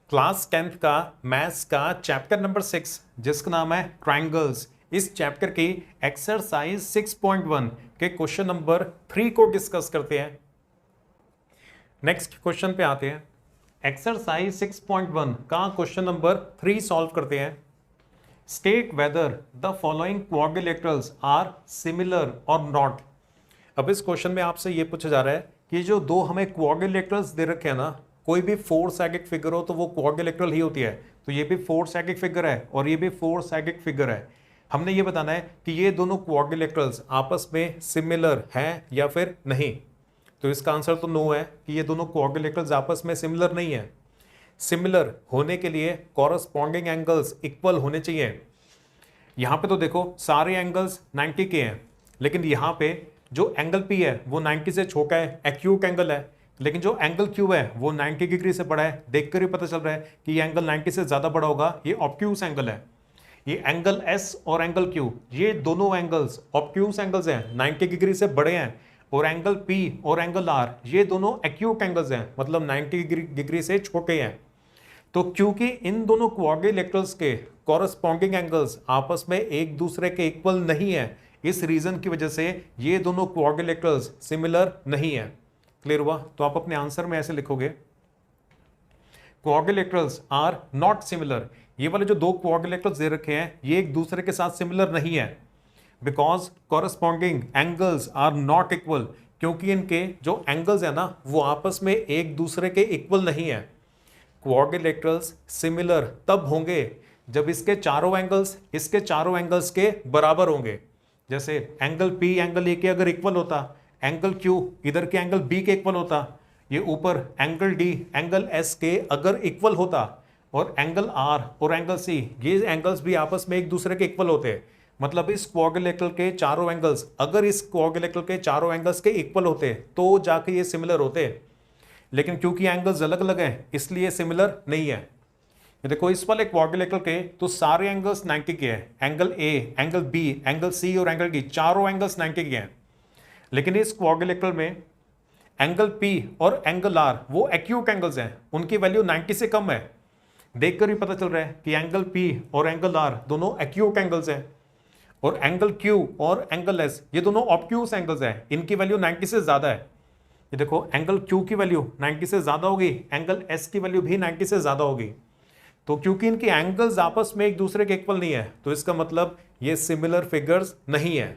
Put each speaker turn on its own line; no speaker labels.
Class 10th का maths का chapter number 6 जिसका नाम है ट्रायंगल्स, इस चैप्टर की एक्सरसाइज 6.1 के क्वेश्चन नंबर 3 को डिस्कस करते हैं। नेक्स्ट क्वेश्चन पे आते हैं। एक्सरसाइज 6.1 का क्वेश्चन नंबर 3 सॉल्व करते हैं। State whether the following quadrilaterals are similar और नॉट। अब इस क्वेश्चन में आपसे ये पूछा जा रहा है कि जो दो हमें क्वाड्रिलेटरल्स दे रखे हैं ना, कोई भी फोर साइडिक फिगर हो तो वो क्वाड्रिलेटरल ही होती है। तो ये भी फोर साइडिक फिगर है और ये भी फोर साइडिक फिगर है। हमने ये बताना है कि ये दोनों क्वाड्रिलेटरल्स आपस में सिमिलर हैं या फिर नहीं। तो इसका आंसर तो नो है कि ये दोनों क्वाड्रिलेटरल्स आपस में सिमिलर नहीं है। सिमिलर होने के लिए कॉरस्पॉन्डिंग एंगल्स इक्वल होने चाहिए। यहां पे तो देखो सारे एंगल्स 90 के हैं, लेकिन यहां पे जो एंगल P है वो 90 से छोटा है, एक्यूट एंगल है, लेकिन जो एंगल Q है वो 90 डिग्री से बड़ा है। देखकर ही पता चल रहा है कि ये एंगल 90 से ज्यादा बड़ा होगा, ये ऑब्ट्यूस एंगल है। ये एंगल S और एंगल Q, ये दोनों एंगल्स ऑब्ट्यूस एंगल्स हैं, 90 डिग्री से बड़े हैं। और एंगल P और एंगल R, ये दोनों एक्यूट एंगल्स हैं, मतलब 90 डिग्री से छोटे हैं। तो क्योंकि इन दोनों क्वाड्रिलेटरल्स के कॉरस्पॉन्डिंग एंगल्स आपस में एक दूसरे के इक्वल नहीं है, इस रीजन की वजह से ये दोनों क्वाड्रिलेटरल्स सिमिलर नहीं है। क्लियर हुआ? तो आप अपने आंसर में ऐसे लिखोगे, क्वाड्रिलेटरल्स आर नॉट सिमिलर। ये वाले जो दो क्वाड्रिलेटरल्स दे रखे हैं ये एक दूसरे के साथ सिमिलर नहीं है, because corresponding angles are not equal. क्योंकि इनके जो एंगल्स है ना वो आपस में एक दूसरे के इक्वल नहीं है। क्वाड्रिलेटरल्स सिमिलर तब होंगे जब इसके चारों एंगल्स के बराबर होंगे। जैसे एंगल P एंगल A के अगर इक्वल होता, एंगल Q इधर के एंगल B के इक्वल होता, ये ऊपर एंगल D एंगल S के अगर इक्वल होता, और एंगल R और एंगल C ये एंगल्स भी आपस में एक दूसरे के इक्वल होते। मतलब इस क्वाड्रिलेटरल के चारों एंगल्स अगर इस क्वाड्रिलेटरल के चारों एंगल्स के इक्वल होते तो जाके ये सिमिलर होते। लेकिन क्योंकि एंगल्स अलग अलग हैं इसलिए सिमिलर नहीं है। ये देखो इस वाले क्वाड्रिलेटरल के तो सारे एंगल्स 90 के हैं, angle A, angle B, angle C और एंगल D, चारों एंगल्स 90 के हैं। लेकिन इस क्वाड्रिलेटरल में एंगल P और एंगल R वो एक्यूट एंगल्स हैं, उनकी वैल्यू 90 से कम है। देखकर ही पता चल रहा है कि एंगल P और एंगल R दोनों एक्यूट एंगल्स हैं, और एंगल Q और एंगल S ये दोनों ऑब्ट्यूस एंगल्स हैं, इनकी वैल्यू 90 से ज्यादा है। ये देखो एंगल Q की वैल्यू 90 से ज्यादा होगी, एंगल S की वैल्यू भी 90 से ज्यादा होगी। तो क्योंकि इनके एंगल्स आपस में एक दूसरे के इक्वल नहीं है तो इसका मतलब ये सिमिलर फिगर्स नहीं है।